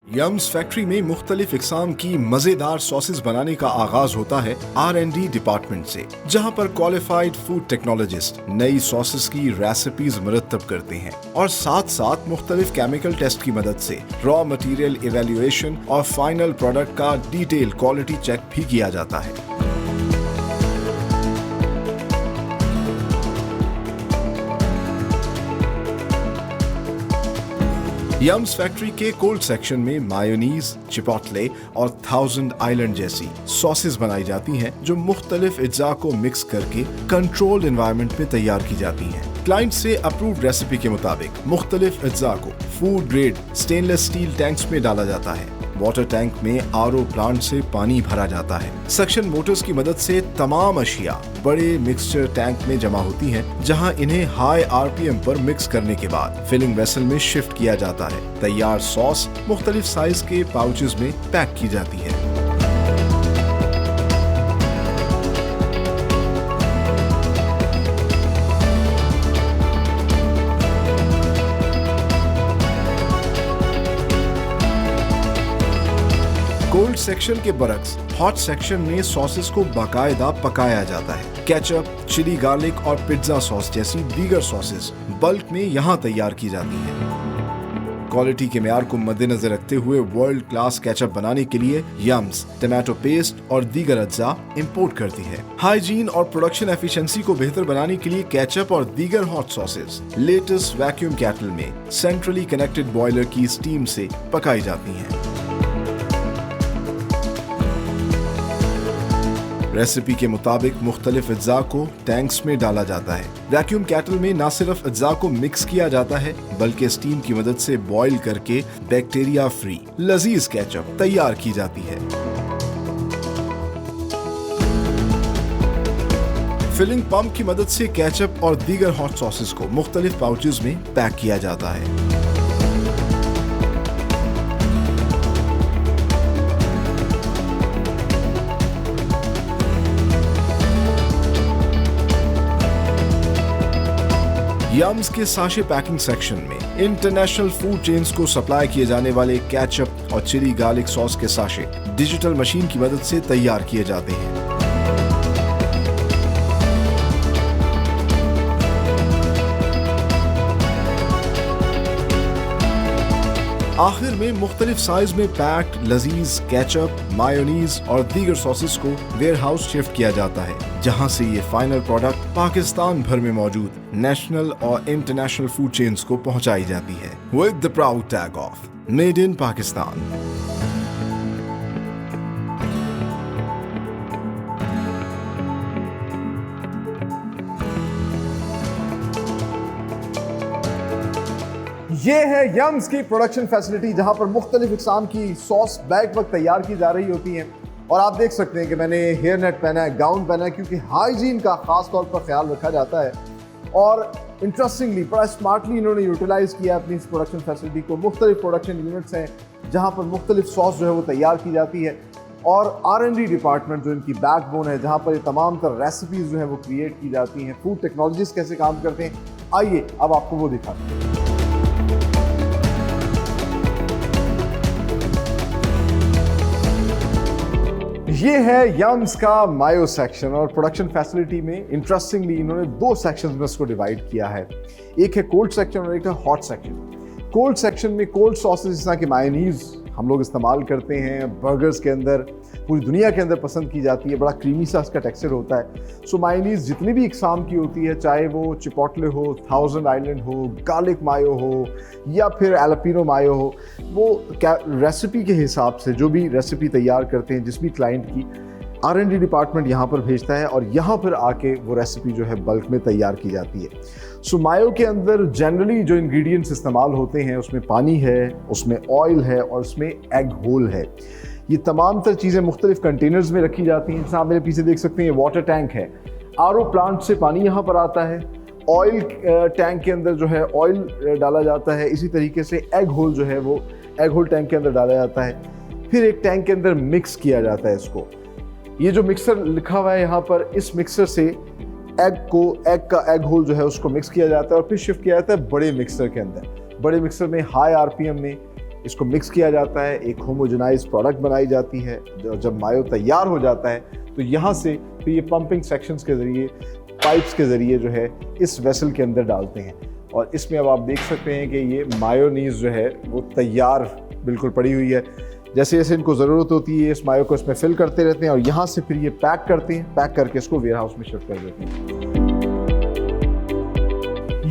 Young's factory में मुख्तलिफ इकसाम की मजेदार सॉसेस बनाने का आगाज होता है R&D डिपार्टमेंट से, जहां पर क्वालिफाइड फूड टेक्नोलॉजिस्ट नई सॉसेस की रेसिपीज मुरतब करते हैं और साथ साथ मुख्तलिफ केमिकल टेस्ट की मदद से रॉ मटेरियल इवेल्युएशन और फाइनल प्रोडक्ट का डिटेल क्वालिटी चेक भी किया जाता है। यम्स फैक्ट्री के कोल्ड सेक्शन में मायोनीज, चिपोटले और थाउजेंड आइलैंड जैसी सॉसेस बनाई जाती हैं, जो मुख्तलिफ अज्जा को मिक्स करके कंट्रोल्ड एनवायरनमेंट में तैयार की जाती हैं। क्लाइंट से अप्रूव्ड रेसिपी के मुताबिक मुख्तलिफ अज्जा को food grade stainless steel tanks में डाला जाता है। वाटर टैंक में RO प्लांट से पानी भरा जाता है। सक्शन मोटर्स की मदद से तमाम अशिया बड़े मिक्सचर टैंक में जमा होती हैं, जहां इन्हें हाई RPM पर मिक्स करने के बाद फिलिंग वेसल में शिफ्ट किया जाता है। तैयार सॉस मुख्तलिफ साइज के पाउचेस में पैक की जाती है। कोल्ड सेक्शन के बरक्स हॉट सेक्शन में सॉसेस को बाकायदा पकाया जाता है। केचप, चिली गार्लिक और पिज्जा सॉस जैसी दीगर सॉसेस बल्क में यहाँ तैयार की जाती हैं। क्वालिटी के मेयार को मद्देनजर रखते हुए वर्ल्ड क्लास केचप बनाने के लिए यम्स टमाटो पेस्ट और दीगर अज्जा इंपोर्ट करती है। हाइजीन और प्रोडक्शन एफिशिएंसी को बेहतर बनाने के लिए केचप और दीगर hot sauces latest vacuum cattle में सेंट्रली कनेक्टेड बॉयलर की स्टीम से पकाई जाती हैं। रेसिपी के मुताबिक मुख्तलिफ अज्जा को टैंक्स में डाला जाता है। वैक्यूम कैटल में न सिर्फ अज्जा को मिक्स किया जाता है, बल्कि स्टीम की मदद से बॉईल करके बैक्टीरिया फ्री लजीज केचप तैयार की जाती है। फिलिंग पंप की मदद से केचप और दीगर हॉट सॉसेस को मुख्तलिफ पाउचेस में पैक किया जाता है। यम्स के साशे पैकिंग सेक्शन में इंटरनेशनल फूड चेन्स को सप्लाई किए जाने वाले केचप और चिली गार्लिक सॉस के साशे डिजिटल मशीन की मदद से तैयार किए जाते हैं। आखिर में मुख्तलिफ साइज में पैक्ड लजीज केचप, मायोनीज और दीगर सॉसेस को वेयरहाउस शिफ्ट किया जाता है, जहां से ये फाइनल प्रोडक्ट पाकिस्तान भर में मौजूद नेशनल और इंटरनेशनल फूड चेन्स को पहुंचाई जाती है with the proud tag of made in Pakistan. ये है यम्स की प्रोडक्शन फैसिलिटी, जहां पर मुख्तलिफ इकसाम की सॉस बैक वक्त तैयार की जा रही होती हैं। और आप देख सकते हैं कि मैंने हेयर नेट पहना है, गाउन पहना है, क्योंकि हाइजीन का खास तौर पर ख्याल रखा जाता है। और इंटरेस्टिंगली बड़ा स्मार्टली इन्होंने यूटिलाइज किया अपनी इस प्रोडक्शन फैसिलिटी को। मुख्तलिफ प्रोडक्शन यूनिट्स हैं जहाँ पर मुख्तलिफ सॉस जो है वो तैयार की जाती है, और R&D डिपार्टमेंट जो इनकी बैकबोन है, जहाँ पर ये तमाम तरह रेसिपीज जो है वो क्रिएट की जाती हैं। फूड टेक्नोलॉजिस्ट कैसे काम करते हैं, आइए अब आपको वो दिखाते हैं। ये है यम्स का मायो सेक्शन, और प्रोडक्शन फैसिलिटी में इंटरेस्टिंगली इन्होंने दो सेक्शंस में इसको डिवाइड किया है। एक है कोल्ड सेक्शन और एक है हॉट सेक्शन। कोल्ड सेक्शन में कोल्ड सॉसेस जिस तरह की मायोनीज हम लोग इस्तेमाल करते हैं, बर्गर्स के अंदर, पूरी दुनिया के अंदर पसंद की जाती है। बड़ा क्रीमी सा इसका टेक्सचर होता है। सो मायोनीज जितनी भी इकसाम की होती है, चाहे वो चिपोटले हो, थाउजेंड आइलैंड हो, गार्लिक मायो हो या फिर एलपिनो मायो हो, वो रेसिपी के हिसाब से जो भी रेसिपी तैयार करते हैं जिस भी क्लाइंट की, R&D डिपार्टमेंट यहाँ पर भेजता है और यहाँ पर आके वो रेसिपी जो है बल्क में तैयार की जाती है। सो मायो के अंदर जनरली जो इंग्रेडिएंट्स इस्तेमाल होते हैं, उसमें पानी है, उसमें ऑयल है और उसमें एग होल है। ये तमाम तर चीज़ें मुख्तलिफ कंटेनर्स में रखी जाती हैं। जैसे आप मेरे पीछे देख सकते हैं, वाटर टैंक है, RO प्लांट से पानी यहाँ पर आता है। ऑयल टैंक के अंदर जो है ऑयल डाला जाता है। इसी तरीके से एग होल जो है वो एग होल टैंक के अंदर डाला जाता है। फिर एक टैंक के अंदर मिक्स किया जाता है इसको। ये जो मिक्सर लिखा हुआ है यहाँ पर, इस मिक्सर से एग का एग होल जो है उसको मिक्स किया जाता है और फिर शिफ्ट किया जाता है बड़े मिक्सर के अंदर। बड़े मिक्सर में हाई RPM में इसको मिक्स किया जाता है, एक होमोजेनाइज प्रोडक्ट बनाई जाती है। जब मायो तैयार हो जाता है तो यहाँ से फिर ये पंपिंग सेक्शंस के ज़रिए, पाइप्स के ज़रिए जो है इस वेसल के अंदर डालते हैं। और इसमें अब आप देख सकते हैं कि ये मायोनीज़ जो है वो तैयार बिल्कुल पड़ी हुई है। जैसे जैसे इनको ज़रूरत होती है इस मायो को इसमें फिल करते रहते हैं और यहाँ से फिर ये पैक करते हैं, पैक करके इसको वेयर हाउस में शिफ्ट कर देते हैं।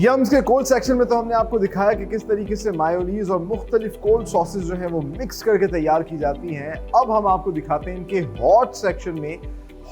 यम्स के कोल्ड सेक्शन में तो हमने आपको दिखाया कि किस तरीके से मायोनीज और मुख्तलिफ कोल्ड सॉसेज जो हैं वो मिक्स करके तैयार की जाती हैं। अब हम आपको दिखाते हैं इनके हॉट सेक्शन में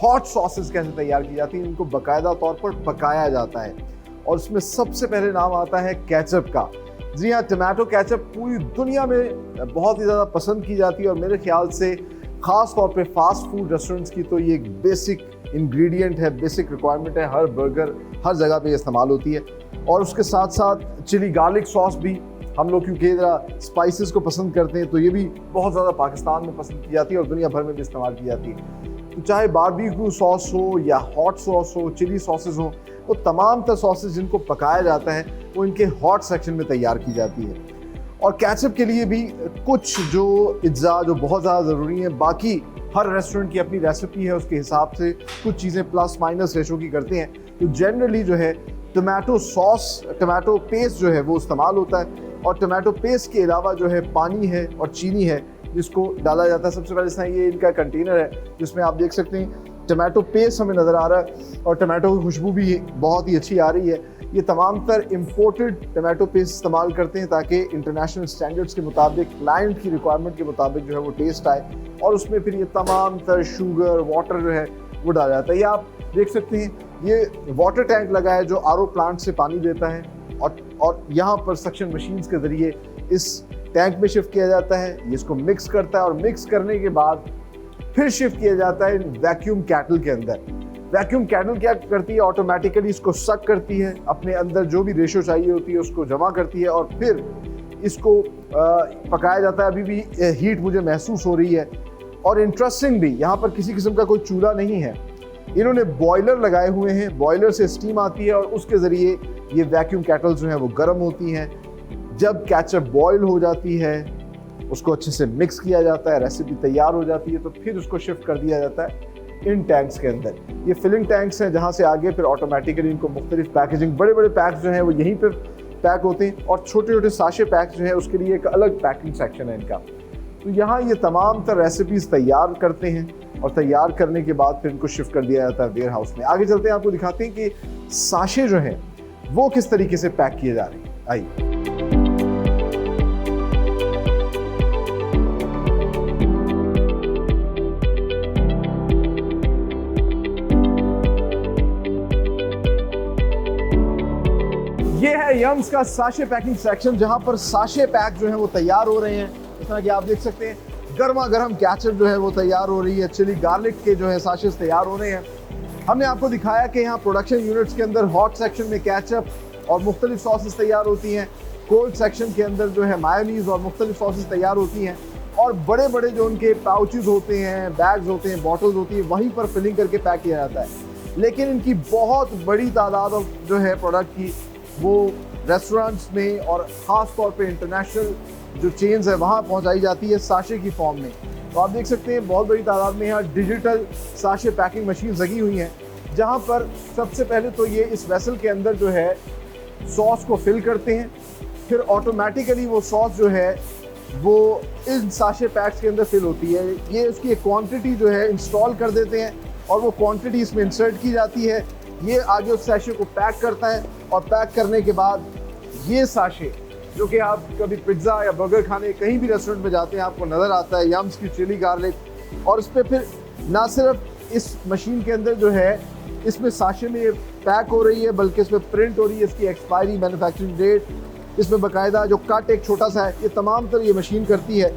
हॉट सॉसेज कैसे तैयार की जाती हैं। इनको बाकायदा तौर पर पकाया जाता है और उसमें सबसे पहले नाम आता है केचप का। जी हाँ, टमाटो केचप पूरी दुनिया में बहुत ही ज़्यादा पसंद की जाती है और मेरे ख्याल से ख़ास तौर पे फास्ट फूड रेस्टोरेंट्स की तो ये एक बेसिक इंग्रेडिएंट है, बेसिक रिक्वायरमेंट है। हर बर्गर, हर जगह पे इस्तेमाल होती है। और उसके साथ साथ चिली गार्लिक सॉस भी हम लोग क्योंकि ज़रा स्पाइसेस को पसंद करते हैं तो ये भी बहुत ज़्यादा पाकिस्तान में पसंद की जाती है और दुनिया भर में भी इस्तेमाल की जाती है। तो चाहे बारबेक्यू सॉस हो या हॉट सॉस हो, चिली सॉसेज हो, वो तमाम तर सॉसेज जिनको पकाया जाता है वो इनके हॉट सेक्शन में तैयार की जाती है। और केचप के लिए भी कुछ जो अज्जा जो बहुत ज़्यादा ज़रूरी हैं, बाकी हर रेस्टोरेंट की अपनी रेसिपी है, उसके हिसाब से कुछ चीज़ें प्लस माइनस रेशो की करते हैं। तो जनरली जो है टमाटो सॉस, टमाटो पेस्ट जो है वो इस्तेमाल होता है और टमाटो पेस्ट के अलावा जो है पानी है और चीनी है जिसको डाला जाता है। सबसे पहले इसमें ये इनका कंटेनर है जिसमें आप देख सकते हैं टमाटो पेस्ट हमें नज़र आ रहा है और टमाटो की खुशबू भी बहुत ही अच्छी आ रही है। ये तमाम तर इम्पोर्टेड टमाटो पेस्ट इस्तेमाल करते हैं ताकि इंटरनेशनल स्टैंडर्ड्स के मुताबिक, क्लाइंट की रिक्वायरमेंट के मुताबिक जो है वो टेस्ट आए और उसमें फिर ये तमाम तर शुगर, वाटर जो है वो डाला जाता है। ये आप देख सकते हैं ये वाटर टैंक लगा है जो आरओ प्लांट से पानी देता है और यहाँ पर सक्शन मशीन्स के ज़रिए इस टैंक में शिफ्ट किया जाता है। ये इसको मिक्स करता है और मिक्स करने के बाद फिर शिफ्ट किया जाता है वैक्यूम कैटल के अंदर। वैक्यूम कैटल क्या करती है, ऑटोमेटिकली इसको सक करती है, अपने अंदर जो भी रेशो चाहिए होती है उसको जमा करती है और फिर इसको पकाया जाता है। अभी भी हीट मुझे महसूस हो रही है और इंटरेस्टिंगली यहाँ पर किसी किस्म का कोई चूल्हा नहीं है। इन्होंने बॉयलर लगाए हुए हैं, बॉयलर से स्टीम आती है और उसके ज़रिए ये वैक्यूम कैटल्स जो हैं वो गर्म होती हैं। जब केचप बॉयल हो जाती है उसको अच्छे से मिक्स किया जाता है, रेसिपी तैयार हो जाती है तो फिर उसको शिफ्ट कर दिया जाता है इन टैंक्स के अंदर। ये फिलिंग टैंक्स हैं जहाँ से आगे फिर ऑटोमेटिकली इनको मुख्तलिफ पैकेजिंग, बड़े बड़े पैक्स जो हैं वो यहीं पर पैक होते हैं और छोटे छोटे साशे पैक्स जो हैं उसके लिए एक अलग पैकिंग सेक्शन है इनका। तो यहाँ ये तमाम तर रेसिपीज़ तैयार करते हैं और तैयार करने के बाद फिर इनको शिफ्ट कर दिया जाता है वेयर हाउस में। आगे चलते हैं, आपको दिखाते हैं कि साशे जो हैं वो किस तरीके से पैक किए जा रहे हैं। आइए। ये है यम्स का साशे पैकिंग सेक्शन जहां पर साशे पैक जो है वो तैयार हो रहे हैं। इस तरह कि आप देख सकते हैं गर्मा गर्म केचप जो है वो तैयार हो रही है, चिली गार्लिक के जो है साशेस तैयार हो रहे हैं। हमने आपको दिखाया कि यहाँ प्रोडक्शन यूनिट्स के अंदर हॉट सेक्शन में केचप और मुख्तलिफ सॉसेस तैयार होती हैं, कोल्ड सेक्शन के अंदर जो है मायोनीज और मुख्तलिफ सॉसेस तैयार होती हैं और बड़े बड़े जो उनके पाउचेज होते हैं, बैग्स होते हैं, बॉटल्स होती हैं, वहीं पर फिलिंग करके पैक किया जाता है। लेकिन इनकी बहुत बड़ी तादाद जो है प्रोडक्ट की वो रेस्टोरेंट्स में और ख़ास तौर पे इंटरनेशनल जो चेन्स है वहाँ पहुँचाई जाती है साशे की फॉर्म में। तो आप देख सकते हैं बहुत बड़ी तादाद में यहाँ डिजिटल साशे पैकिंग मशीन लगी हुई हैं जहाँ पर सबसे पहले तो ये इस वेसल के अंदर जो है सॉस को फिल करते हैं, फिर ऑटोमेटिकली वो सॉस जो है वो इन साशे पैक्स के अंदर फिल होती है। ये उसकी एक क्वांटिटी जो है इंस्टॉल कर देते हैं और वो क्वांटिटी इसमें इंसर्ट की जाती है। ये आगे उस साशे को पैक करता है और पैक करने के बाद ये साशे जो कि आप कभी पिज्ज़ा या बर्गर खाने कहीं भी रेस्टोरेंट में जाते हैं आपको नज़र आता है यम्स की चिली गार्लिक, और इस पर फिर ना सिर्फ इस मशीन के अंदर जो है इसमें साशे में ये पैक हो रही है बल्कि इसमें प्रिंट हो रही है इसकी एक्सपायरी, मैन्युफैक्चरिंग डेट, इसमें बाकायदा जो कट एक छोटा सा है, ये तमाम तर ये मशीन करती है।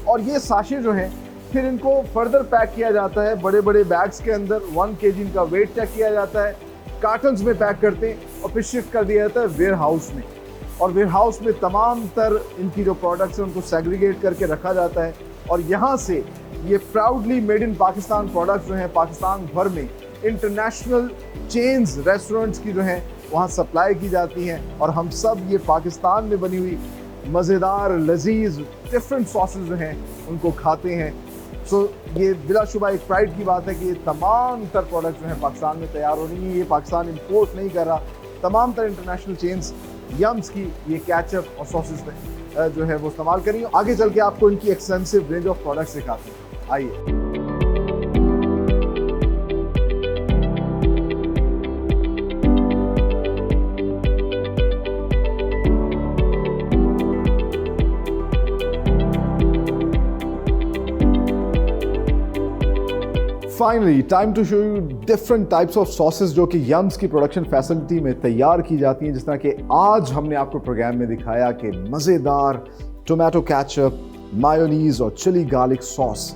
और ये साशे जो हैं फिर इनको फर्दर पैक किया जाता है बड़े बड़े बैग्स के अंदर, 1 kg इनका वेट चेक किया जाता है, कार्टन्स में पैक करते हैं और फिर शिफ्ट कर दिया जाता है वेयर हाउस में। और वेयर हाउस में तमाम तर इनकी जो प्रोडक्ट्स हैं उनको सेग्रीगेट करके रखा जाता है और यहाँ से ये proudly made in Pakistan products जो हैं पाकिस्तान भर में इंटरनेशनल चेन्स रेस्टोरेंट्स की जो हैं वहाँ सप्लाई की जाती हैं और हम सब ये पाकिस्तान में बनी हुई मज़ेदार, लजीज, डिफरेंट सॉसेज जो हैं उनको खाते हैं। सो ये बिलाशुबा एक प्राइड की बात है कि ये तमाम तर प्रोडक्ट्स जो हैं पाकिस्तान में तैयार हो रही हैं। ये पाकिस्तान इंपोर्ट नहीं कर रहा, तमाम तर इंटरनेशनल चेन्स यम्स की ये केचप और सॉसेज जो है वो इस्तेमाल करेंगे। आगे चल के आपको इनकी एक्सटेंसिव रेंज ऑफ प्रोडक्ट्स दिखाते हैं, आइए। Finally time to show you different types of sauces जो कि यम्स की प्रोडक्शन फैसिलिटी में तैयार की जाती हैं। जिस तरह कि आज हमने आपको प्रोग्राम में दिखाया कि मज़ेदार टोमेटो केचप, मायोनीज और चिली गार्लिक सॉस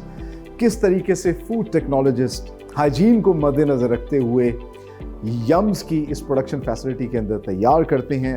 किस तरीके से फूड टेक्नोलॉजिस्ट हाइजीन को मद्देनज़र रखते हुए यम्स की इस प्रोडक्शन फैसिलिटी के अंदर तैयार करते हैं